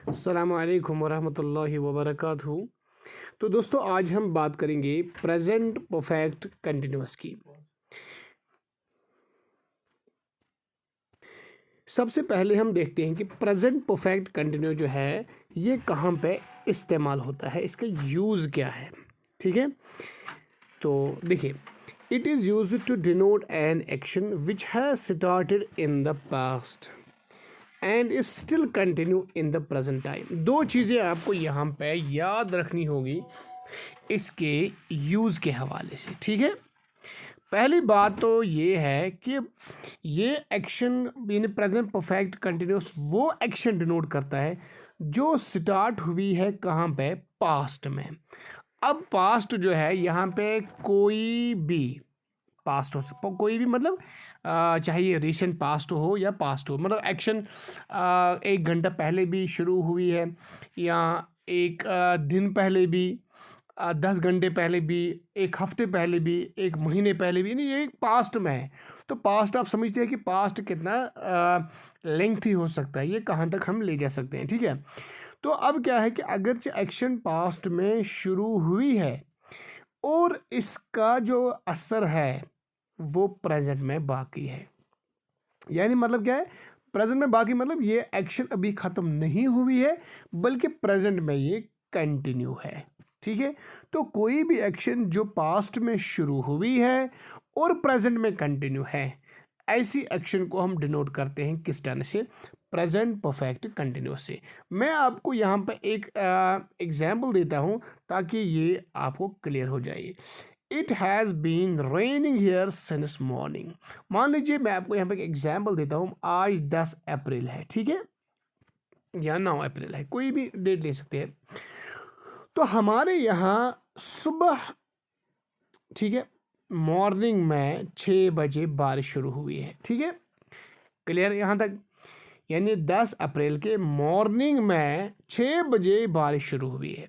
अस्सलामु अलैकुम वरहमतुल्लाहि वबरकातुहू। तो दोस्तों आज हम बात करेंगे प्रेजेंट परफेक्ट कंटिन्यूअस की। सबसे पहले हम देखते हैं कि प्रेजेंट परफेक्ट कंटिन्यू जो है ये कहाँ पे इस्तेमाल होता है, इसका यूज़ क्या है। ठीक है, तो देखिए, it is used to denote an action which has started in the past and is still continue in the present time. दो चीज़ें आपको यहाँ पे याद रखनी होगी इसके यूज़ के हवाले से। ठीक है, पहली बात तो ये है कि ये एक्शन यानी प्रेजेंट परफेक्ट कंटिन्यूस वो एक्शन डिनोट करता है जो स्टार्ट हुई है कहाँ पे, पास्ट में। अब पास्ट जो है यहाँ पे कोई भी पास्ट हो सकता, कोई भी मतलब चाहे ये रिसेंट पास्ट हो या पास्ट हो, मतलब एक्शन 1 घंटा पहले भी शुरू हुई है या एक दिन पहले भी, 10 घंटे पहले भी, 1 हफ्ते पहले भी, 1 महीने पहले भी, नहीं ये एक पास्ट में है। तो पास्ट आप समझते हैं कि पास्ट कितना लेंथी हो सकता है, ये कहाँ तक हम ले जा सकते हैं। ठीक है, तो अब क्या है कि अगरचे एक्शन पास्ट में शुरू हुई है और इसका जो असर है वो प्रेजेंट में बाकी है, यानी मतलब क्या है, प्रेजेंट में बाकी मतलब ये एक्शन अभी ख़त्म नहीं हुई है बल्कि प्रेजेंट में ये कंटिन्यू है। ठीक है, तो कोई भी एक्शन जो पास्ट में शुरू हुई है और प्रेजेंट में कंटिन्यू है, ऐसी एक्शन को हम डिनोट करते हैं किस टर्म से, प्रेजेंट परफेक्ट कंटिन्यूअस से। मैं आपको यहाँ पर एक एग्जाम्पल देता हूँ ताकि ये आपको क्लियर हो जाए। It has been raining here since morning. मान लीजिए मैं आपको यहाँ पे एक एग्जाम्पल देता हूँ, आज 10 अप्रैल है, ठीक है, या 9 अप्रैल है, कोई भी डेट ले सकते हैं। तो हमारे यहाँ सुबह, ठीक है, मॉर्निंग में 6 बजे बारिश शुरू हुई है। ठीक है, क्लियर यहाँ तक, यानी 10 अप्रैल के मॉर्निंग में 6 बजे बारिश शुरू हुई है,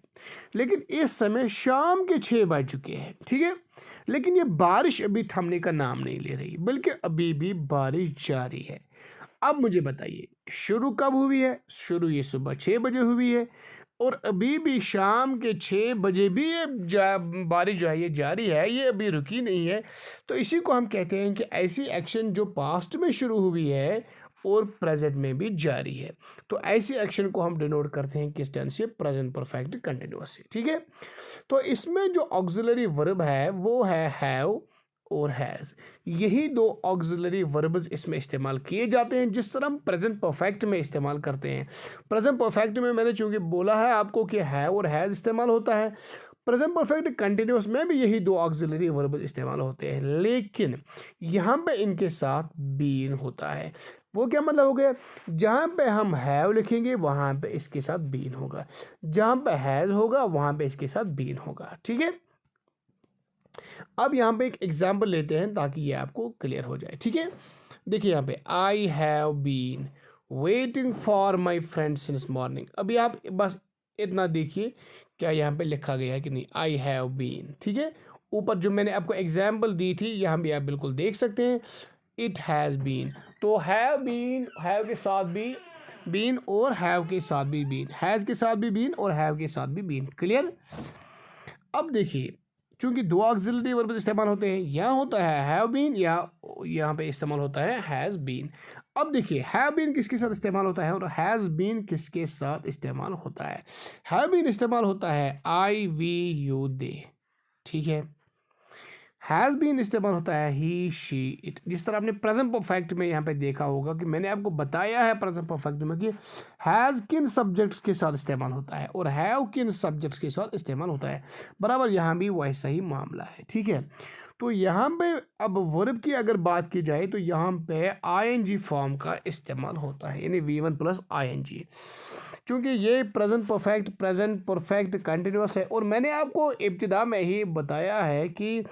लेकिन इस समय शाम के 6 बज चुके हैं। ठीक है, लेकिन ये बारिश अभी थमने का नाम नहीं ले रही बल्कि अभी भी बारिश जारी है। अब मुझे बताइए शुरू कब हुई है, शुरू ये सुबह 6 बजे हुई है और अभी भी शाम के 6 बजे भी ये बारिश जो है ये जारी है, ये अभी रुकी नहीं है। तो इसी को हम कहते हैं कि ऐसी एक्शन जो पास्ट में शुरू हुई है और प्रेजेंट में भी जारी है, तो ऐसी एक्शन को हम डिनोट करते हैं किस टेंस से, प्रेजेंट परफेक्ट कंटिन्यूअस से। ठीक है, तो इसमें जो ऑक्सिलरी वर्ब है वो है हैव और हैज़। यही दो ऑक्सिलरी वर्ब्स इसमें इस्तेमाल किए जाते हैं जिस तरह हम प्रेजेंट परफेक्ट में इस्तेमाल करते हैं। प्रेजेंट परफेक्ट में मैंने चूंकि बोला है आपको कि हैव और हैज़ इस्तेमाल होता है, प्रेजेंट परफेक्ट कंटिन्यूअस में भी यही दो ऑक्सिलरी वर्ब्स इस्तेमाल होते हैं, लेकिन यहाँ पे इनके साथ बीन होता है। वो क्या मतलब हो गया, जहाँ पे हम हैव लिखेंगे वहाँ पे इसके साथ बीन होगा, जहाँ पे हैज़ होगा वहाँ पे इसके साथ बीन होगा। ठीक है, अब यहाँ पे एक एग्जाम्पल लेते हैं ताकि ये आपको क्लियर हो जाए। ठीक है, देखिए यहाँ पे I have been waiting for my friend since morning. अभी आप बस इतना देखिए क्या यहाँ पे लिखा गया है कि नहीं, आई हैव बीन। ठीक है, ऊपर जो मैंने आपको एग्जाम्पल दी थी यहाँ भी आप बिल्कुल देख सकते हैं, इट हैज़ बीन। तो हैव बीन, हैव के साथ भी बीन और हैव के साथ भी बीन, हैज़ के साथ भी बीन और हैव के साथ भी बीन। क्लियर। अब देखिए चूंकि दो ऑक्सिलरी वर्ब इस्तेमाल होते हैं, यहाँ होता है हैव बीन या यहाँ पे इस्तेमाल होता है हैज़ बीन। अब देखिए हैव बीन किसके साथ इस्तेमाल होता है और हैज़ बीन किसके साथ इस्तेमाल होता है। हैव बीन इस्तेमाल होता है आई वी यू दे, ठीक है। हैज़ बीन इस्तेमाल होता है ही शी इट। जिस तरह आपने प्रेजेंट परफेक्ट में यहाँ पे देखा होगा कि मैंने आपको बताया है प्रेजेंट परफेक्ट में कि हैज़ किन सब्जेक्ट्स के साथ इस्तेमाल होता है और हैव किन सब्जेक्ट्स के साथ इस्तेमाल होता है, बराबर यहाँ भी वैसा ही मामला है। ठीक है, तो यहाँ पे अब वर्ब की अगर बात की जाए तो यहाँ पे आईएनजी फॉर्म का इस्तेमाल होता है, यानी V1 प्लस आईएनजी, चूँकि ये प्रेजेंट परफेक्ट कंटिन्यूस है। और मैंने आपको इब्तिदा में ही बताया है कि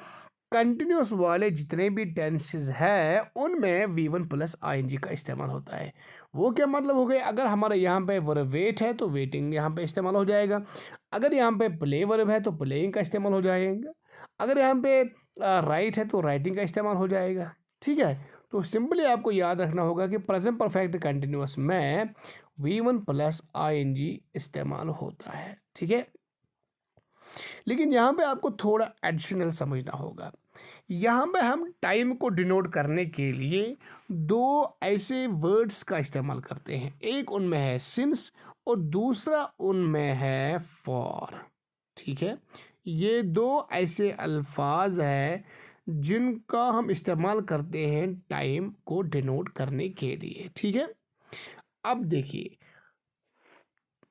कंटिन्यूस वाले जितने भी टेंसेस है उनमें V1 प्लस आईएनजी का इस्तेमाल होता है। वो क्या मतलब हो गए, अगर हमारे यहाँ पे वर्ब वेट है तो वेटिंग यहाँ पे इस्तेमाल हो जाएगा, अगर यहाँ पे प्ले वर्ब है तो प्लेइंग का इस्तेमाल हो जाएगा, अगर यहाँ पे राइट है तो राइटिंग का इस्तेमाल हो जाएगा। ठीक है, तो सिंपली आपको याद रखना होगा कि प्रेजेंट परफेक्ट कंटिन्यूस में V1 प्लस ING इस्तेमाल होता है, ठीक है। लेकिन यहाँ पे आपको थोड़ा एडिशनल समझना होगा। यहाँ पे हम टाइम को डिनोट करने के लिए दो ऐसे वर्ड्स का इस्तेमाल करते हैं, एक उनमें है सिंस और दूसरा उनमें है फॉर, ठीक है। ये दो ऐसे अल्फाज हैं जिनका हम इस्तेमाल करते हैं टाइम को डिनोट करने के लिए, ठीक है। अब देखिए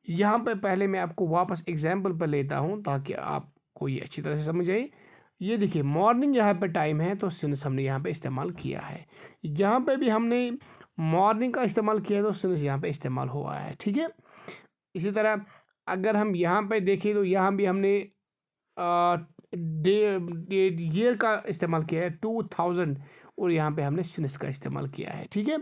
यहाँ पे पहले मैं आपको वापस एग्जाम्पल पर लेता हूँ ताकि आपको ये अच्छी तरह से समझ आए। ये देखिए मॉर्निंग यहाँ पे टाइम है तो सिंस हमने यहाँ पे इस्तेमाल किया है, यहाँ पे भी हमने मॉर्निंग का इस्तेमाल किया है तो सिंस यहाँ पे इस्तेमाल हुआ है, ठीक है। इसी तरह अगर हम यहाँ पे देखें तो यहाँ भी हमने ईयर का इस्तेमाल किया है 2000 और यहाँ पे हमने सिंस का इस्तेमाल किया है, ठीक है।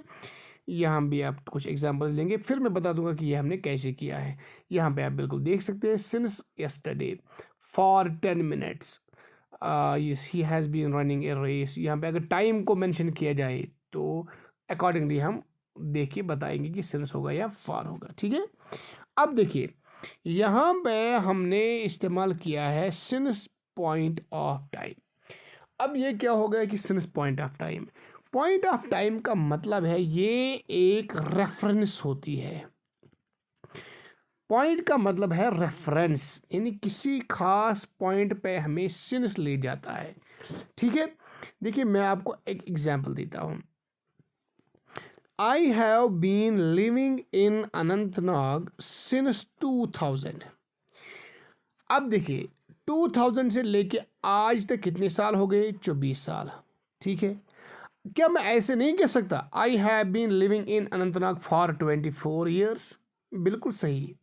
यहाँ भी आप कुछ एग्जांपल्स लेंगे फिर मैं बता दूंगा कि ये हमने कैसे किया है। यहाँ पे आप बिल्कुल देख सकते हैं since yesterday for 10 minutes he has been running a race. यहाँ पे अगर टाइम को मेंशन किया जाए तो अकॉर्डिंगली हम देख के बताएंगे कि सिंस होगा या फॉर होगा, ठीक है। अब देखिए यहाँ पे हमने इस्तेमाल किया है सिंस पॉइंट ऑफ टाइम। अब ये क्या हो गया कि since point of time, point of time का मतलब है ये एक रेफरेंस होती है। पॉइंट का मतलब है रेफरेंस, यानी किसी खास पॉइंट पे हमें सिंस ले जाता है, ठीक है। देखिए मैं आपको एक एग्जांपल देता हूँ। I have been living in Anantnag since 2000। अब देखिए 2000 से लेके आज तक कितने साल हो गए, 24 साल, ठीक है। क्या मैं ऐसे नहीं कह सकता I have been living in Anantnag for 24 years? बिल्कुल सही।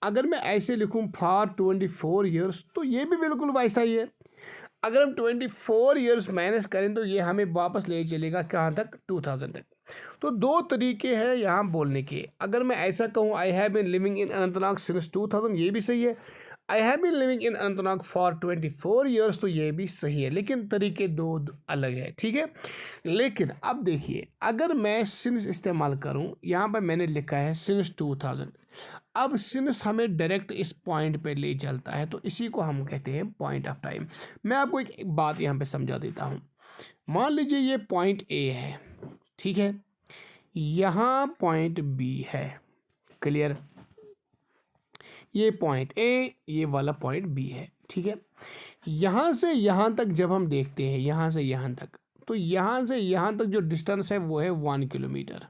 अगर मैं ऐसे लिखूं फॉर 24 ईयर्स तो ये भी बिल्कुल वैसा ही है। अगर हम 24 ईयर्स माइनस करें तो ये हमें वापस ले चलेगा कहाँ तक, 2000 तक। तो दो तरीके हैं यहाँ बोलने के। अगर मैं ऐसा कहूँ I have been living in Anantnag since 2000, ये भी सही है। I have been living in Anantnag for 24 years, तो ये भी सही है, लेकिन तरीके दो अलग है, ठीक है। लेकिन अब देखिए अगर मैं सिंस इस्तेमाल करूं, यहाँ पर मैंने लिखा है सिंस 2000। अब सिंस हमें डायरेक्ट इस पॉइंट पे ले चलता है तो इसी को हम कहते हैं पॉइंट ऑफ टाइम। मैं आपको एक बात यहाँ पे समझा देता हूँ। मान लीजिए ये पॉइंट ए है, ठीक है, यहाँ पॉइंट बी है, क्लियर। ये पॉइंट ए, ये वाला पॉइंट बी है, ठीक है। यहाँ से यहाँ तक जब हम देखते हैं, यहाँ से यहाँ तक, तो यहाँ से यहाँ तक जो डिस्टेंस है वो है 1 किलोमीटर,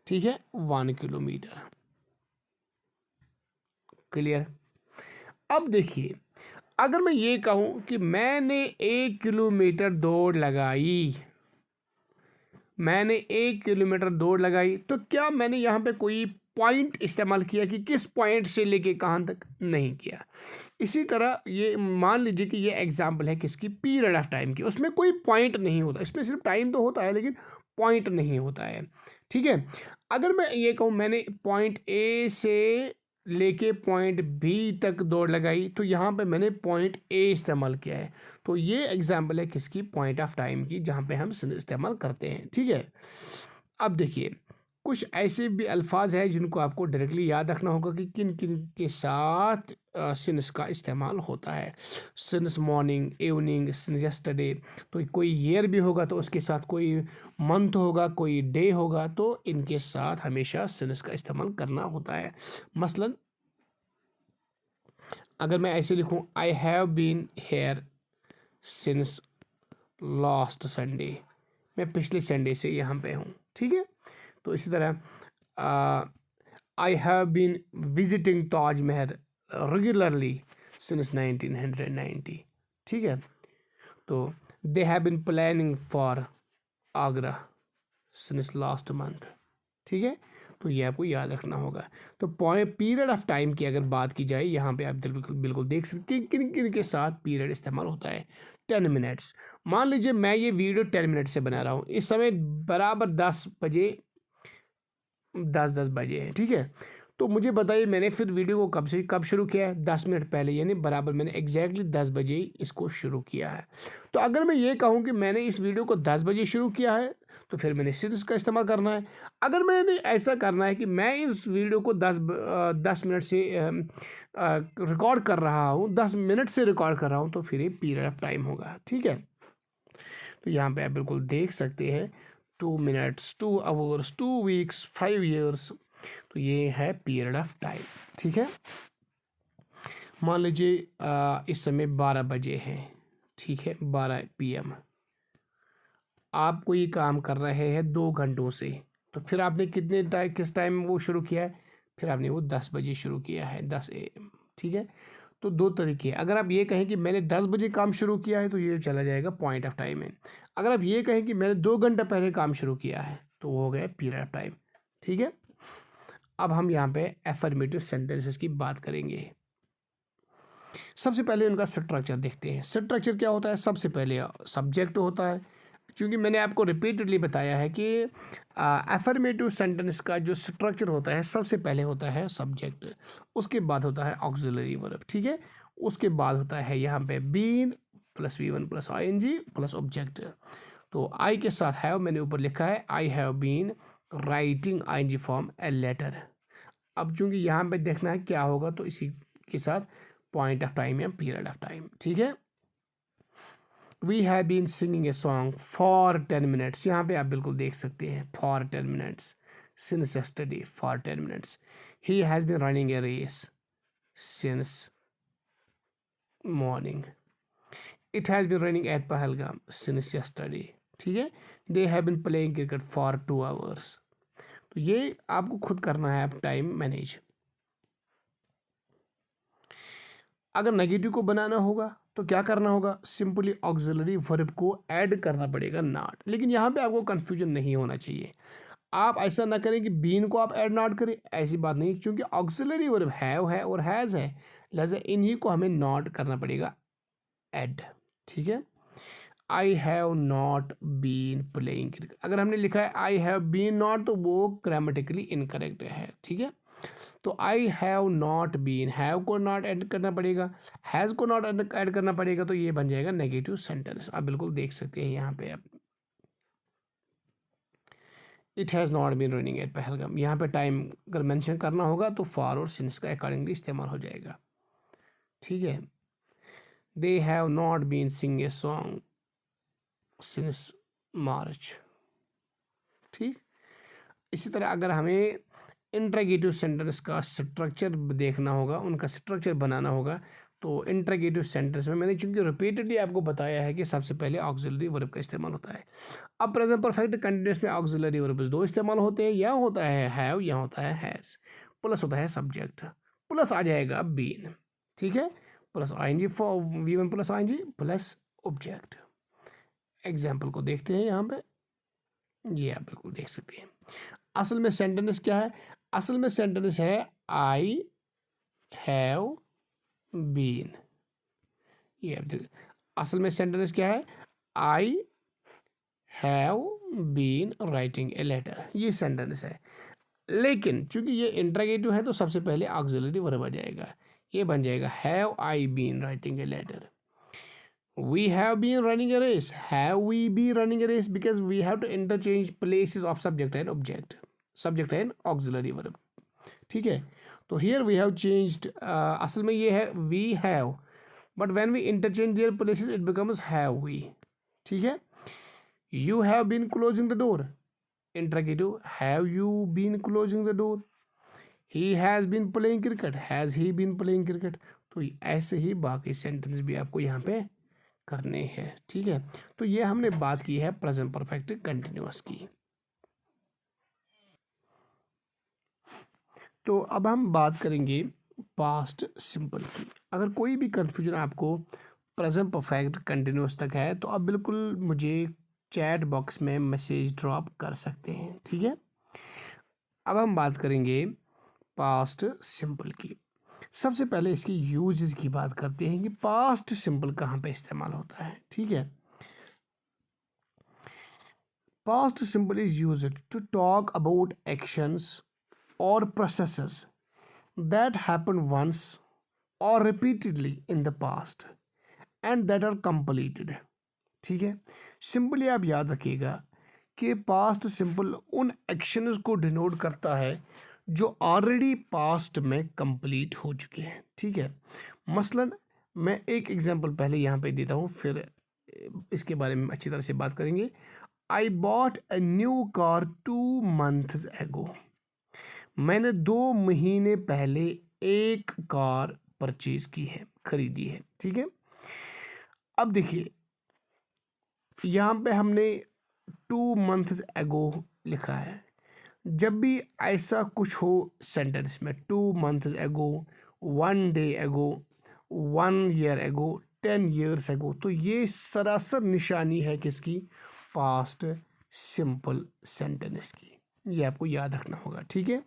ठीक है, 1 किलोमीटर, क्लियर। अब देखिए अगर मैं ये कहूँ कि मैंने 1 किलोमीटर दौड़ लगाई, मैंने 1 किलोमीटर दौड़ लगाई, तो क्या मैंने यहाँ पे कोई पॉइंट इस्तेमाल किया कि किस पॉइंट से लेके कहाँ तक? नहीं किया। इसी तरह ये मान लीजिए कि ये एग्जाम्पल है किसकी, पीरियड ऑफ टाइम की, उसमें कोई पॉइंट नहीं होता, इसमें सिर्फ टाइम तो होता है लेकिन पॉइंट नहीं होता है, ठीक है। अगर मैं ये कहूँ मैंने पॉइंट ए से लेके पॉइंट बी तक दौड़ लगाई, तो यहाँ पे मैंने पॉइंट ए इस्तेमाल किया है। तो ये एग्जाम्पल है किसकी, पॉइंट ऑफ टाइम की, जहाँ पे हम इस्तेमाल करते हैं, ठीक है। अब देखिए कुछ ऐसे भी अल्फाज हैं जिनको आपको डायरेक्टली याद रखना होगा कि किन किन के साथ सिंस का इस्तेमाल होता है। Since morning, evening, since yesterday, तो कोई ईयर भी होगा तो उसके साथ कोई मंथ होगा, कोई डे होगा, तो इनके साथ हमेशा सिंस का इस्तेमाल करना होता है। मसलन अगर मैं ऐसे लिखूँ I have been here since last Sunday, मैं पिछले संडे से यहाँ पे हूँ, ठीक है। तो इसी तरह I have been visiting Taj Mahal regularly since 1990, ठीक है। तो they have been planning for Agra since last month, ठीक है। तो ये आपको याद रखना होगा। तो पीरियड ऑफ टाइम की अगर बात की जाए, यहाँ पे आप बिल्कुल देख सकते हैं किन किन के साथ पीरियड इस्तेमाल होता है। 10 मिनट्स, मान लीजिए मैं ये वीडियो 10 मिनट से बना रहा हूँ, इस समय बराबर 10 बजे 10 बजे हैं, ठीक है। तो मुझे बताइए मैंने फिर वीडियो को कब शुरू किया है? 10 मिनट पहले, यानी बराबर मैंने एग्जैक्टली 10 बजे इसको शुरू किया है। तो अगर मैं ये कहूँ कि मैंने इस वीडियो को 10 बजे शुरू किया है तो फिर मैंने सिंस का इस्तेमाल करना है। अगर मैंने ऐसा करना है कि मैं इस वीडियो को 10 मिनट से रिकॉर्ड कर रहा हूँ, 10 मिनट से रिकॉर्ड कर रहा हूँ, तो फिर ये पीरियड ऑफ टाइम होगा। ठीक है, तो यहाँ पे आप बिल्कुल देख सकते हैं 2 मिनट्स, 2 आवर्स, 2 वीक्स, 5 ईयर्स, तो ये है पीरियड ऑफ टाइम। ठीक है, मान लीजिए इस समय 12 बजे हैं, ठीक है, 12 PM। आप कोई काम कर रहे हैं 2 घंटों से, तो फिर आपने किस टाइम वो शुरू किया है? फिर आपने वो 10 बजे शुरू किया है, 10 AM। ठीक है, तो 2 तरीके हैं। अगर आप ये कहें कि मैंने 10 बजे काम शुरू किया है तो ये चला जाएगा पॉइंट ऑफ टाइम में। अगर आप ये कहें कि मैंने 2 घंटा पहले काम शुरू किया है तो वो हो गया पीरियड ऑफ टाइम। ठीक है, अब हम यहाँ पे एफर्मेटिव सेंटेंसेस की बात करेंगे। सबसे पहले उनका स्ट्रक्चर देखते हैं। स्ट्रक्चर क्या होता है? सबसे पहले सब्जेक्ट होता है, क्योंकि मैंने आपको रिपीटेडली बताया है कि एफर्मेटिव सेंटेंस का जो स्ट्रक्चर होता है सबसे पहले होता है सब्जेक्ट, उसके बाद होता है ऑक्सिलरी वर्ब। ठीक है, उसके बाद होता है यहाँ पे been plus V1 plus ING plus object. तो आई के साथ हैव मैंने ऊपर लिखा है I have been writing ING form a letter. अब चूंकि यहाँ पे देखना है क्या होगा, तो इसी के साथ पॉइंट ऑफ टाइम या पीरियड ऑफ टाइम। ठीक है, we have been singing a song for 10 minutes. यहाँ पे आप बिल्कुल देख सकते हैं for 10 minutes, since yesterday for 10 minutes. He has been running a race since morning. It has been running at Pahalgam since yesterday. ठीक है, they have been playing cricket for 2 hours. तो ये आपको खुद करना है, आप टाइम मैनेज। अगर नेगेटिव को बनाना होगा तो क्या करना होगा? सिंपली ऑक्सिलरी वर्ब को ऐड करना पड़ेगा, नॉट। लेकिन यहाँ पे आपको कंफ्यूजन नहीं होना चाहिए। आप ऐसा ना करें कि बीन को आप ऐड नॉट करें, ऐसी बात नहीं, क्योंकि ऑक्सिलरी वर्ब हैव है और हैज़ है, लिहाजा इन्हीं को हमें नॉट करना पड़ेगा, ऐड। ठीक है, I have not been playing cricket. अगर हमने लिखा है आई हैव बीन नॉट तो वो ग्रामेटिकली इनकरेक्ट है। ठीक है, तो I have not been, have को नॉट ऐड करना पड़ेगा, हैज़ को नॉट ऐड करना पड़ेगा, तो ये बन जाएगा नेगेटिव सेंटेंस। आप बिल्कुल देख सकते हैं यहाँ पे। आप it has not been running at Pahalgam, यहाँ पे टाइम अगर मेंशन करना होगा तो फॉर और सिंस का अकॉर्डिंगली इस्तेमाल हो जाएगा। ठीक है, they have not been sing a song since March. ठीक, इसी तरह अगर हमें इंट्रोगेटिव सेंटेंस का स्ट्रक्चर देखना होगा, उनका स्ट्रक्चर बनाना होगा, तो इंट्रोगेटिव सेंटेंस में मैंने चूंकि रिपीटेडली आपको बताया है कि सबसे पहले ऑक्सिलरी वर्ब का इस्तेमाल होता है। अब प्रेजेंट परफेक्ट कंटिन्यूअस में ऑक्सिलरी वर्ब 2 इस्तेमाल होते हैं, या होता है हैव या होता है हैज़, प्लस होता है सब्जेक्ट, प्लस आ जाएगा बीन। ठीक है, plus ING for V1 plus ING plus object. Example को देखते हैं यहाँ पे, ये आप बिल्कुल देख सकते हैं। असल में सेंटेंस क्या है? असल में सेंटेंस है आई हैव बीन। ये आप देख, असल में सेंटेंस क्या है? I have been writing a letter, ये सेंटेंस है। लेकिन चूंकि ये इंट्रोगेटिव है तो सबसे पहले ऑक्सिलरी वर्ब आ जाएगा, ये बन जाएगा have I been writing a letter. We have been running a race. Have we been running a race? Because we have to interchange places of subject and object, subject and auxiliary verb. ठीक है, तो here we have changed, असल में ये है we have, but when we interchange their places it becomes have we. ठीक है, you have been closing the door, interrogative, have you been closing the door. he has been playing cricket, has he been playing cricket. तो ऐसे ही बाकी sentence भी आपको यहाँ पे करने हैं। ठीक है, तो ये हमने बात की है प्रेजेंट परफेक्ट कंटिन्यूअस की। तो अब हम बात करेंगे पास्ट सिंपल की। अगर कोई भी कंफ्यूजन आपको प्रेजेंट परफेक्ट कंटिन्यूअस तक है तो आप बिल्कुल मुझे चैट बॉक्स में मैसेज ड्रॉप कर सकते हैं। ठीक है, अब हम बात करेंगे पास्ट सिंपल की। सबसे पहले इसकी यूजेस की बात करते हैं कि पास्ट सिंपल कहाँ पे इस्तेमाल होता है। ठीक है, past simple is used to talk about actions और processes that happened once or repeatedly in the past and that are completed। ठीक है, सिंपली आप याद रखिएगा कि पास्ट सिंपल उन एक्शंस को डिनोट करता है जो ऑलरेडी पास्ट में कंप्लीट हो चुके हैं। ठीक है, मसलन मैं एक एग्जांपल पहले यहाँ पे देता हूँ, फिर इसके बारे में अच्छी तरह से बात करेंगे। आई bought a new car 2 months एगो। मैंने 2 महीने पहले एक कार परचेज की है, खरीदी है। ठीक है, अब देखिए यहाँ पे हमने 2 months एगो लिखा है। जब भी ऐसा कुछ हो सेंटेंस में 2 months एगो, 1 day एगो, 1 year एगो, 10 years एगो, तो ये सरासर निशानी है किसकी? पास्ट सिंपल सेंटेंस की। ये आपको याद रखना होगा। ठीक है,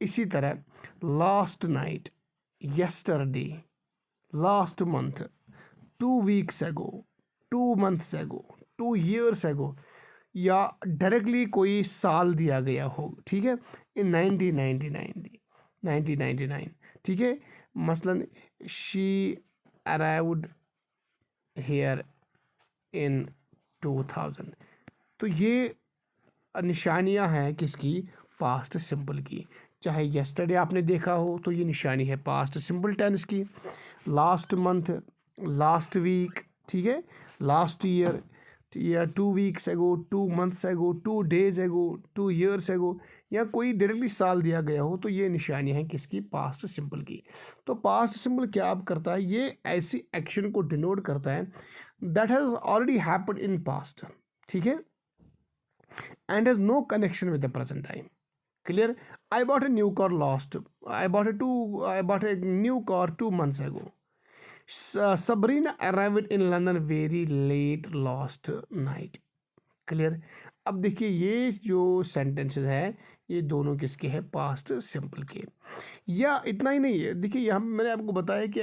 इसी तरह last night, yesterday, last month, 2 weeks एगो, 2 months एगो, 2 years एगो, या डायरेक्टली कोई साल दिया गया हो। ठीक है, इन 1999। ठीक है, मसलन शी अराइव्ड हेयर इन 2000। तो ये निशानियां हैं किसकी? पास्ट सिंपल की। चाहे यस्टरडे आपने देखा हो तो ये निशानी है पास्ट सिंपल टेंस की। लास्ट मंथ, लास्ट वीक, ठीक है, लास्ट ईयर, या 2 weeks एगो, 2 months एगो, 2 days एगो, 2 years एगो, या कोई डायरेक्टली साल दिया गया हो, तो ये निशानी है किसकी? पास्ट सिंपल की। तो पास्ट सिंपल क्या आप करता है? ये ऐसी एक्शन को डिनोट करता है that has already happened in past. ठीक है, and has no connection with the present time. Clear? I bought a new car I bought a new car 2 months एगो। Sabrina arrived in London very late last night। Clear? अब देखिए ये जो sentences है ये दोनों किसके हैं? पास्ट सिंपल के। या इतना ही नहीं है, देखिए यहाँ मैंने आपको बताया कि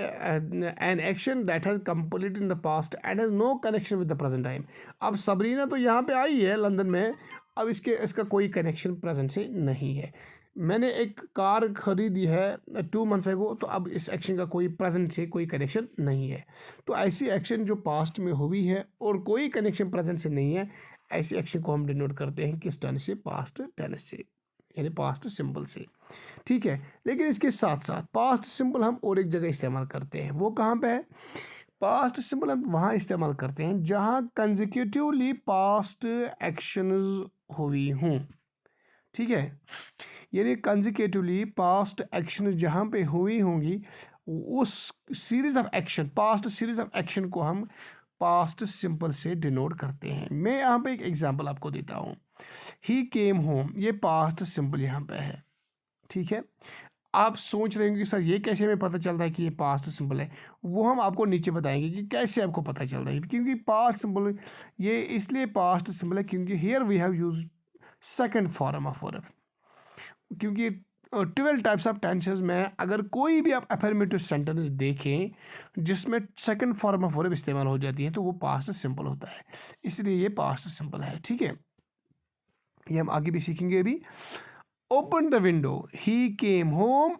an action that has completed in the past and has no connection with the present time. अब सबरीना तो यहाँ पे आई है लंदन में, अब इसका कोई कनेक्शन प्रेजेंट से नहीं है। मैंने एक कार खरीदी है 2 months एगो, तो अब इस एक्शन का कोई प्रेजेंट से कोई कनेक्शन नहीं है। तो ऐसी एक्शन जो पास्ट में हुई है और कोई कनेक्शन प्रेजेंट से नहीं है, ऐसी एक्शन को हम डिनोट करते हैं किस टेंस से? पास्ट टेंस से, यानी पास्ट सिंपल से। ठीक है, लेकिन इसके साथ साथ पास्ट सिंपल हम और एक जगह इस्तेमाल करते हैं। वो कहाँ पे है? पास्ट सिंपल हम वहाँ इस्तेमाल करते हैं जहाँ कंसेक्यूटिवली पास्ट एक्शंस हुई हों। ठीक है, यानी कंसेक्यूटिवली पास्ट एक्शन जहाँ पे हुई होंगी, उस series of action, past series of action को हम पास्ट सिंपल से डिनोट करते हैं। मैं यहाँ पे एक एग्जांपल आपको देता हूँ। ही केम होम, ये पास्ट सिंपल यहाँ पे है। ठीक है, आप सोच रहे होंगे कि सर ये कैसे हमें पता चलता है कि ये पास्ट सिंपल है? वो हम आपको नीचे बताएंगे कि कैसे आपको पता चल रहा है। क्योंकि पास्ट सिंपल ये इसलिए पास्ट सिंपल है क्योंकि here we have used second form of verb. क्योंकि 12 टाइप्स ऑफ टेंसेस में अगर कोई भी आप अफर्मेटिव सेंटेंस देखें जिसमें सेकंड फॉर्म ऑफ वर्ब इस्तेमाल हो जाती है तो वो पास्ट सिंपल होता है, इसलिए ये पास्ट सिंपल है। ठीक है, ये हम आगे भी सीखेंगे। अभी open the window, he came home,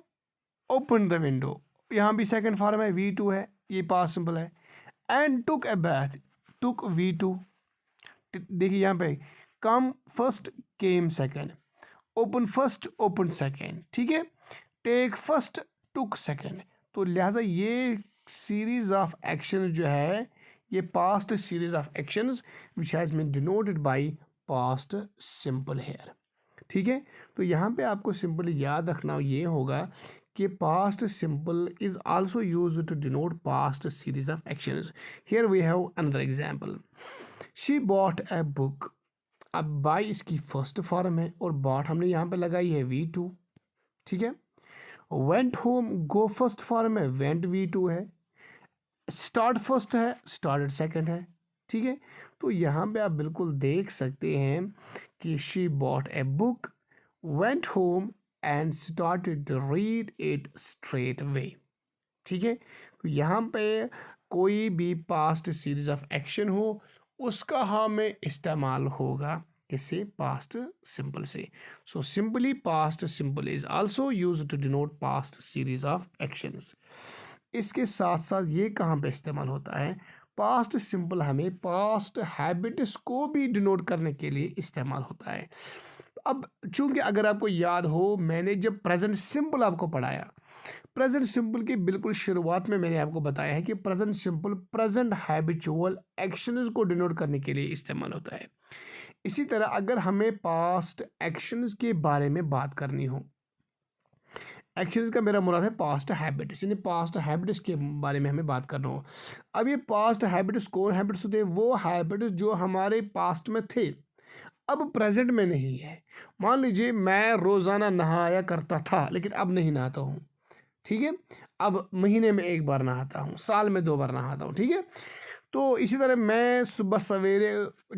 open the window, यहाँ भी सेकंड फॉर्म है, V2 है, ये पास्ट सिंपल है। And took a bath, took V2। देखिए यहाँ पे come first, came second, open first, open second. ठीक है, टेक फर्स्ट, टुक सेकेंड। तो लिहाजा ये सीरीज ऑफ एक्शन जो है ये past series of actions which has been denoted by past simple here. ठीक है, तो यहाँ पे आपको सिंपल याद रखना ये होगा कि past simple is also used to denote past series of actions. Here we have another example. She bought a book, अब बाई इसकी फर्स्ट फॉर्म है और बॉट हमने यहाँ पे लगाई है V2। ठीक है, वेंट होम, गो फर्स्ट फॉर्म है, वेंट V2 है। स्टार्ट फर्स्ट है, स्टार्टेड सेकंड है। ठीक है, तो यहाँ पे आप बिल्कुल देख सकते हैं कि she bought a book, went home and started to read it straight way. ठीक है, तो यहाँ पे कोई भी पास्ट सीरीज ऑफ एक्शन हो उसका हमें इस्तेमाल होगा किससे? पास्ट सिंपल से। So simply past simple is also use to denote past series of actions. इसके साथ साथ ये कहाँ पे इस्तेमाल होता है? पास्ट सिंपल हमें पास्ट हैबिट्स को भी डिनोट करने के लिए इस्तेमाल होता है। अब चूंकि अगर आपको याद हो, मैंने जब प्रेजेंट सिंपल आपको पढ़ाया, प्रेजेंट सिंपल की बिल्कुल शुरुआत में मैंने आपको बताया है कि present simple present habitual actions को डिनोट करने के लिए इस्तेमाल होता है। इसी तरह अगर हमें पास्ट एक्शंस के बारे में बात करनी हो, एक्शंस का मेरा मुराद है पास्ट हैबिट्स, यानी पास्ट हैबिट्स के बारे में हमें बात करना हो। अब ये पास्ट हैबिट्स कौन हैबिट्स होते हैं? वो हैबिट्स जो हमारे पास्ट में थे, अब प्रेजेंट में नहीं है। मान लीजिए मैं रोज़ाना नहाया करता था लेकिन अब नहीं नहाता हूँ, ठीक है। अब महीने में एक बार नहाता हूँ, साल में 2 बार नहाता हूँ, ठीक है। तो इसी तरह मैं सुबह सवेरे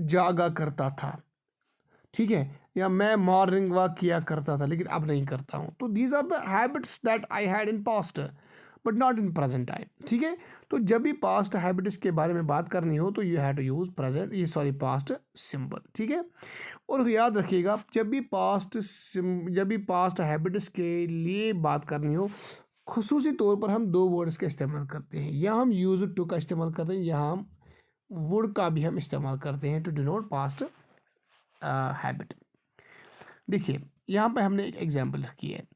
जागा करता था, ठीक है, या मैं मॉर्निंग वॉक किया करता था लेकिन अब नहीं करता हूँ। तो these are the habits that I had in past but not in present time, ठीक है। तो जब भी पास्ट हैबिट्स के बारे में बात करनी हो तो you have to use present, ये सॉरी पास्ट सिंपल, ठीक है। और याद रखिएगा जब भी पास्ट हैबिट्स के लिए बात करनी हो, खुसूसी तौर पर हम 2 वर्ड्स का इस्तेमाल करते हैं। या हम यूज टू का इस्तेमाल करते हैं, या हम वुड का भी हम इस्तेमाल करते हैं टू डिनोट पास्ट हैबिट। देखिए यहाँ पे हमने एक एग्जाम्पल रखी है,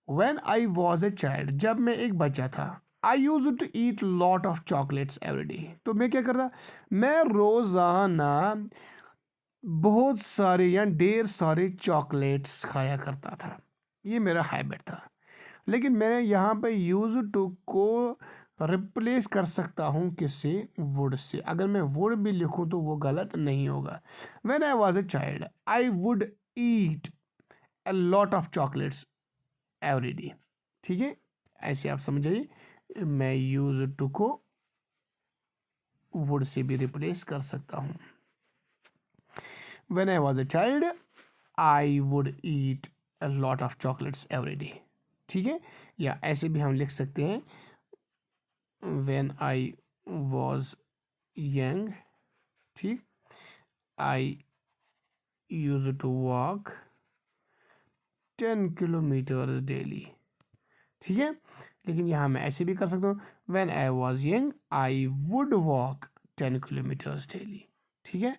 when I was a child, जब मैं एक बच्चा था, I use to eat lot of chocolates every day. तो मैं क्या करता? मैं रोज़ाना बहुत सारे या ढेर सारे चॉकलेट्स खाया करता था, ये मेरा हैबिट था। लेकिन मैं यहाँ पे यूज टू को रिप्लेस कर सकता हूँ किससे? Would say. अगर मैं वुड भी लिखूँ तो वो गलत नहीं होगा। When I was a child I would eat a lot of chocolates every day, ठीक है। ऐसे आप समझिए, मैं यूज टू को वुड से भी रिप्लेस कर सकता हूँ। When I was a child I would eat a lot of chocolates every day, ठीक है। या ऐसे भी हम लिख सकते हैं, when I was young, ठीक, I used to walk 10 kilometres daily, ठीक है। लेकिन यहाँ मैं ऐसे भी कर सकता हूँ, when I was young I would walk 10 kilometres daily, ठीक है।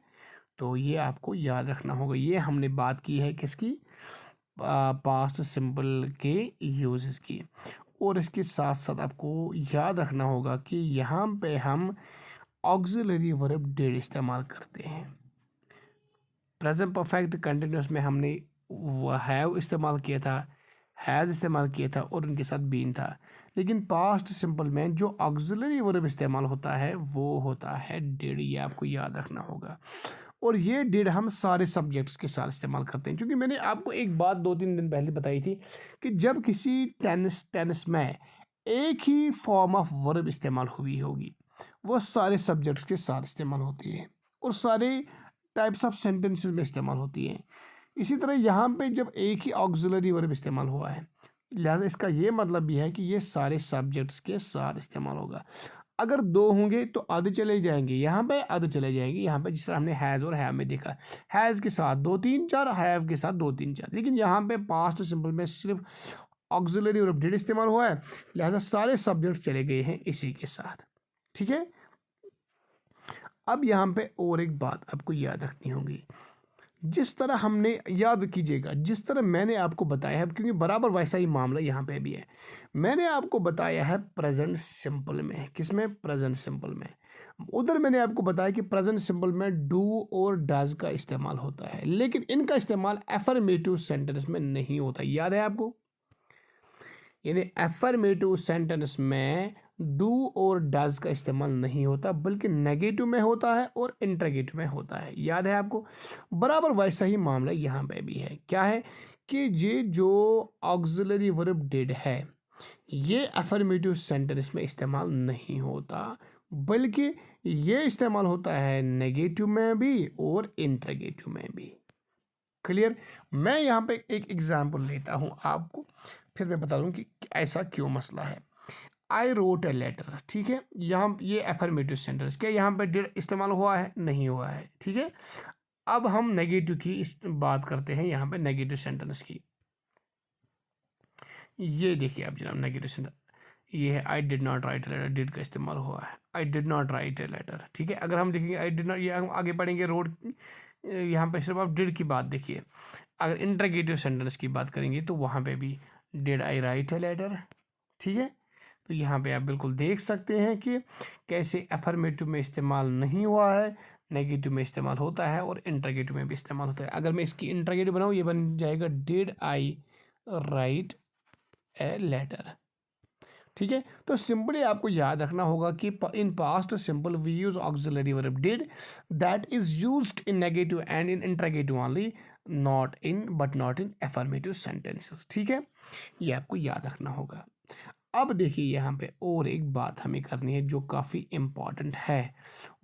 तो ये आपको याद रखना होगा। ये हमने बात की है किसकी? पास्ट सिंपल के यूजेस की। और इसके साथ साथ आपको याद रखना होगा कि यहाँ पे हम ऑक्सिलरी वर्ब डिड इस्तेमाल करते हैं। प्रेजेंट परफेक्ट कंटिन्यूस में हमने हैव इस्तेमाल किया था, हैज़ इस्तेमाल किया था और उनके साथ बीन था। लेकिन पास्ट सिंपल में जो ऑक्सिलरी वर्ब इस्तेमाल होता है वो होता है डिड, ये आपको याद रखना होगा। और ये डिड हम सारे सब्जेक्ट्स के साथ इस्तेमाल करते हैं, क्योंकि मैंने आपको एक बात 2-3 दिन पहले बताई थी कि जब किसी टेनिस में एक ही फॉर्म ऑफ वर्ब इस्तेमाल हुई होगी, वो सारे सब्जेक्ट्स के साथ इस्तेमाल होती है और सारे टाइप्स ऑफ सेंटेंसेस में इस्तेमाल होती है। इसी तरह यहाँ पे जब एक ही ऑक्सिलरी वर्ब इस्तेमाल हुआ है, लिहाजा इसका ये मतलब भी है कि ये सारे सब्जेक्ट्स के साथ इस्तेमाल होगा। अगर 2 होंगे तो आधे चले जाएंगे यहाँ पे, आधे चले जाएंगे यहाँ पे, जिस तरह हमने हैज़ और हैव में देखा, हैज़ के साथ 2-3-4, हैव के साथ 2-3-4। लेकिन यहाँ पे पास्ट सिंपल में सिर्फ ऑक्सिलरी और डिड इस्तेमाल हुआ है, लिहाजा सारे सब्जेक्ट्स चले गए हैं इसी के साथ, ठीक है। अब यहाँ पे और एक बात आपको याद रखनी होगी, जिस तरह हमने, याद कीजिएगा, जिस तरह मैंने आपको बताया है, क्योंकि बराबर वैसा ही मामला यहाँ पे भी है। मैंने आपको बताया है प्रेजेंट सिंपल में, किसमें? प्रेजेंट सिंपल में। उधर मैंने आपको बताया कि प्रेजेंट सिंपल में डू और डज का इस्तेमाल होता है, लेकिन इनका इस्तेमाल एफर्मेटिव सेंटेंस में नहीं होता, याद है आपको। यानी एफर्मेटिव सेंटेंस में डू और डज का इस्तेमाल नहीं होता, बल्कि नेगेटिव में होता है और इंटरोगेटिव में होता है, याद है आपको। बराबर वैसा ही मामला यहाँ पे भी है। क्या है कि ये जो ऑक्सिलरी वर्ब डिड है, ये एफर्मेटिव सेंटेंस में इस्तेमाल नहीं होता, बल्कि ये इस्तेमाल होता है नेगेटिव में भी और इंटरोगेटिव में भी। क्लियर? मैं यहाँ पे एक एग्जाम्पल लेता हूँ आपको, फिर मैं बता दूँ कि ऐसा क्यों मसला है। आई रोट ए लेटर, ठीक है। यहाँ ये एफर्मेटिव सेंटेंस, क्या यहाँ पे डिड इस्तेमाल हुआ है? नहीं हुआ है, ठीक है। अब हम नेगेटिव की इस बात करते हैं यहाँ पे, नेगेटिव सेंटेंस की। ये देखिए आप जनाब, नेगेटिव सेंटेंस ये है, I did not write a letter, did का इस्तेमाल हुआ है, I did not write a letter. ठीक है, अगर हम देखेंगे आई डिड नॉट, ये हम आगे पढ़ेंगे रोड, यहाँ पे सिर्फ आप डिड की बात देखिए। अगर इंटरगेटिव सेंटेंस की बात करेंगे तो वहाँ पे भी did I write a letter. ठीक है, तो यहाँ पे आप बिल्कुल देख सकते हैं कि कैसे अफर्मेटिव में इस्तेमाल नहीं हुआ है, नेगेटिव में इस्तेमाल होता है और इंटरगेटिव में भी इस्तेमाल होता है। अगर मैं इसकी इंटरगेटिव बनाऊँ, ये बन जाएगा did I write a letter. ठीक है, तो सिंपली आपको याद रखना होगा कि in past simple we use auxiliary verb did that is used in negative and in interrogative only, not in but not in affirmative sentences. ठीक है, ये आपको याद रखना होगा। अब देखिए यहाँ पे और एक बात हमें करनी है जो काफ़ी इम्पॉर्टेंट है,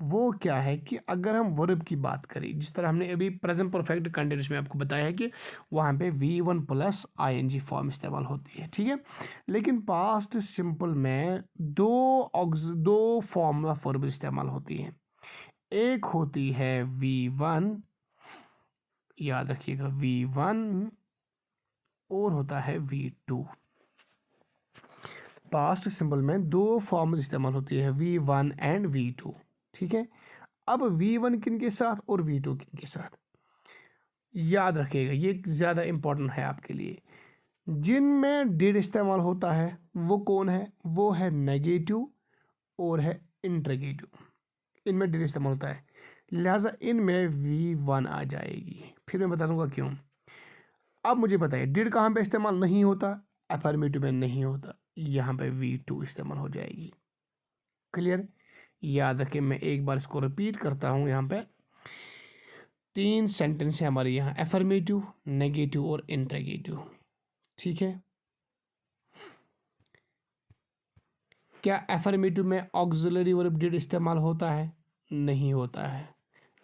वो क्या है कि अगर हम वर्ब की बात करें, जिस तरह हमने अभी प्रेजेंट परफेक्ट कंटिन्यूस में आपको बताया है कि वहाँ पे V1 प्लस ING फॉर्म इस्तेमाल होती है। ठीक है, लेकिन पास्ट सिंपल में दो फॉर्म ऑफ वर्ब इस्तेमाल होती हैं। एक होती है V1, याद रखिएगा V1, और होता है V2। पास्ट सिंपल में दो फॉर्म्स इस्तेमाल होती है, V1 एंड V2। ठीक है, अब V1 किन के साथ और V2 किन के साथ, याद रखिएगा, ये ज़्यादा इम्पोर्टेंट है आपके लिए। जिनमें डिड इस्तेमाल होता है वो कौन है, वो है नेगेटिव और है इंटरगेटिव। इनमें डिड इस्तेमाल होता है, लिहाजा इनमें V1 आ जाएगी। फिर मैं बता दूंगा क्यों। अब मुझे बताइए डिड कहाँ पे इस्तेमाल नहीं होता, अफर्मेटिव में नहीं होता, यहाँ पे V2 इस्तेमाल हो जाएगी। क्लियर, याद रखें, मैं एक बार इसको रिपीट करता हूँ। यहाँ पे 3 सेंटेंस है हमारे यहाँ, अफर्मेटिव, नेगेटिव और इंटरगेटिव। ठीक है, क्या अफर्मेटिव में ऑक्सिलरी वर्ब डिड इस्तेमाल होता है, नहीं होता है,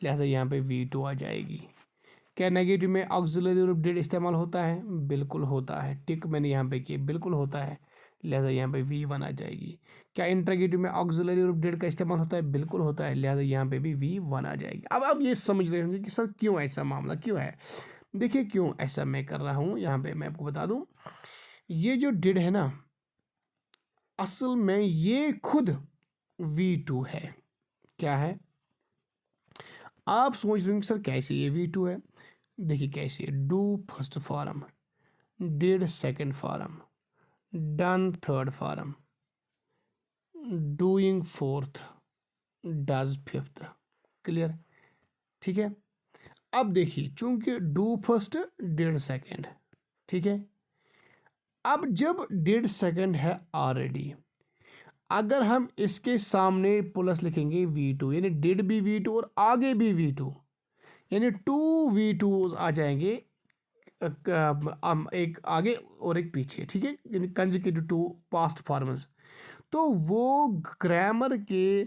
लिहाजा यहाँ पे V2 आ जाएगी। क्या नेगेटिव में ऑक्सिलरी वर्ब डिड इस्तेमाल होता है, बिल्कुल होता है, टिक मैंने यहाँ पे किया, बिल्कुल होता है, लिहाजा यहाँ पे V1 आ जाएगी। क्या इंटरगेटिव में ऑक्सिलरी वर्ब डिड का इस्तेमाल होता है, बिल्कुल होता है, लिहाजा यहाँ पे भी V1 आ जाएगी। अब आप ये समझ रहे होंगे कि सर क्यों ऐसा मामला क्यों है। देखिए क्यों ऐसा मैं कर रहा हूँ, यहाँ पे मैं आपको बता दूँ, ये जो डिड है ना, असल में ये खुद V2 है। क्या है, आप सोच रहे होंगे सर कैसे ये V2 है। देखिए कैसे, do first form, did second form, done third form, doing fourth, does fifth. Clear, ठीक है। अब देखिए चूंकि डू फर्स्ट डिड सेकंड, ठीक है, अब जब डिड सेकंड है ऑलरेडी, अगर हम इसके सामने प्लस लिखेंगे V2, यानी डिड भी V2 और आगे भी V2, यानी 2 V2 आ जाएंगे, एक आगे और एक पीछे। ठीक है, यानी कंसेक्यूटिव टू पास्ट फॉर्म्स, तो वो ग्रामर के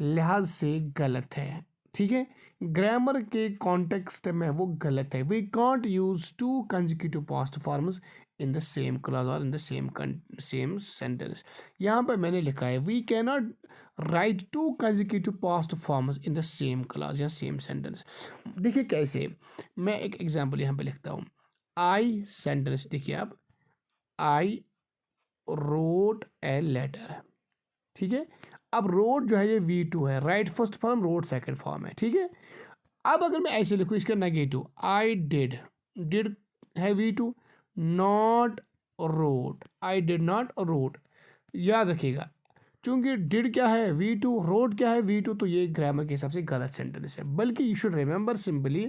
लिहाज से गलत है। ठीक है, ग्रामर के कॉन्टेक्स्ट में वो गलत है। We can't use two consecutive past forms in the same class और इन द सेम सेंटेंस। यहाँ पर मैंने लिखा है we can not write two consecutive past forms in the same class या सेम सेंटेंस। देखिए कैसे, मैं एक एग्जांपल यहाँ पे लिखता हूँ। आई सेंटेंस देखिए आप, आई रोट ए लेटर। ठीक है, अब रोट जो है ये V2 है, write first form, wrote second form है। ठीक है, अब अगर मैं ऐसे लिखूँ इसका नेगेटिव, आई डिड, डिड है V2, not wrote, I did not wrote. याद रखिएगा, चूंकि डिड क्या है V2, रोट क्या है V2, तो ये ग्रामर के हिसाब से गलत सेंटेंस है। बल्कि you should remember simply,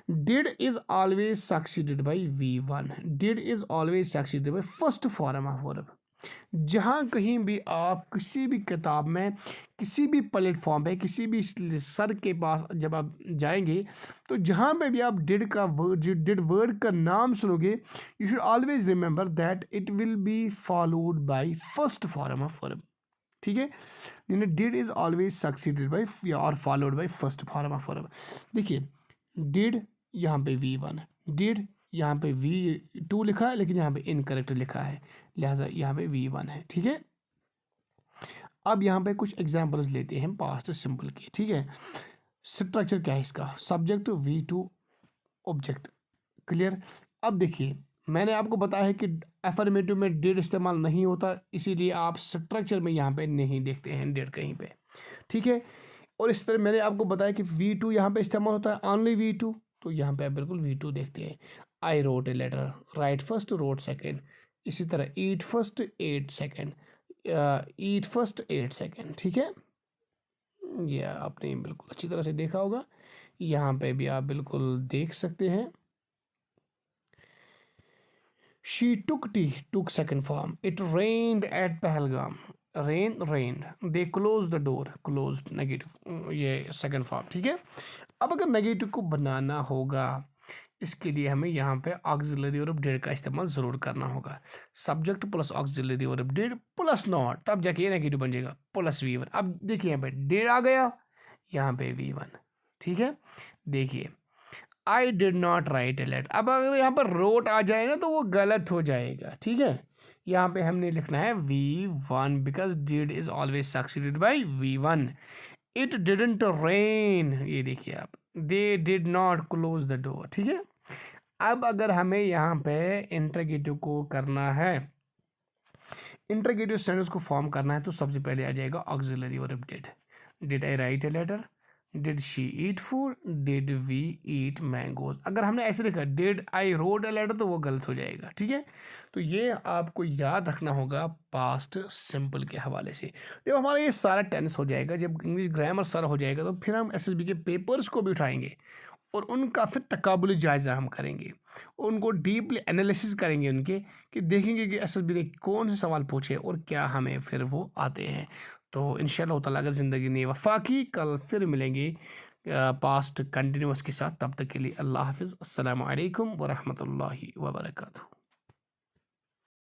did is always succeeded by V1, did is always succeeded by first form of verb. जहाँ कहीं भी आप किसी भी किताब में, किसी भी प्लेटफॉर्म पे, किसी भी सर के पास जब आप जाएंगे, तो जहाँ पे भी आप डिड वर्ड का नाम सुनोगे, you should always remember that it will be followed by first form of verb. ठीक है, यानी did is always succeeded by और followed by first form of verb. देखिए डिड यहाँ पे V1, डिड यहाँ पे V2 लिखा है, लेकिन यहाँ पे इनकरेक्ट लिखा है, लिहाजा यहाँ पे V1 है। ठीक है, अब यहाँ पे कुछ एग्जांपल्स लेते हैं पास्ट सिंपल के। ठीक है, स्ट्रक्चर क्या है इसका, सब्जेक्ट V2 ऑब्जेक्ट। क्लियर। अब देखिए मैंने आपको बताया है कि एफर्मेटिव में डिड इस्तेमाल नहीं होता, इसीलिए आप स्ट्रक्चर में यहाँ पे नहीं देखते हैं डिड कहीं पे, ठीक है। और इस तरह मैंने आपको बताया कि V2 यहाँ पे इस्तेमाल होता है, ओनली V2, तो यहाँ पे आप बिल्कुल V2 देखते हैं। I wrote a letter, write first wrote second, इसी तरह eat first ate second, eat first 8 second, ठीक है। ये आपने बिल्कुल अच्छी तरह से देखा होगा, यहाँ पे भी आप बिल्कुल देख सकते हैं। She took tea, took second form. It rained at Pahalgam. Rained. They closed the door. Closed negative. ये second form, ठीक है। अब अगर नेगेटिव को बनाना होगा, इसके लिए हमें यहाँ पे ऑक्सिलरी वर्ब डिड का इस्तेमाल ज़रूर करना होगा। Subject plus auxiliary verb did plus not, तब जाके ये नेगेटिव बन जाएगा, प्लस V1। अब देखिए यहाँ पे डिड आ गया, यहाँ पे V1, ठीक है। देखिए I did not write a letter, अब अगर यहाँ पर रोट आ जाए ना तो वो गलत हो जाएगा, ठीक है। यहाँ पे हमने लिखना है V1 because did is always succeeded by V1। It didn't rain, ये देखिए आप, they did not close the door, ठीक है। अब अगर हमें यहाँ पे इंटरगेटिव को करना है, इंटरगेटिव सेंटेंस को फॉर्म करना है, तो सबसे पहले आ जाएगा auxiliary verb did. Did I write a letter, did she eat food, did we eat mangoes. अगर हमने ऐसे लिखा did I wrote a letter तो वो गलत हो जाएगा, ठीक है। तो ये आपको याद रखना होगा पास्ट सिंपल के हवाले से। जब हमारा ये सारा टेंस हो जाएगा, जब इंग्लिश ग्रामर सारा हो जाएगा, तो फिर हम एसएसबी के पेपर्स को भी उठाएंगे और उनका फिर तकाबुली जायज़ा हम करेंगे, उनको डीपली एनालिसिस करेंगे उनके, कि देखेंगे कि एसएसबी ने कौन से सवाल पूछे और क्या हमें फिर वो आते हैं। तो इंशाअल्लाह ताला अगर ज़िंदगी ने वफ़ा की, कल फिर मिलेंगे पास्ट कंटिन्यूस के साथ। तब तक के लिए अल्लाह हाफ़िज़, अस्सलामु अलैकुम व रहमतुल्लाहि व बरकातुहू।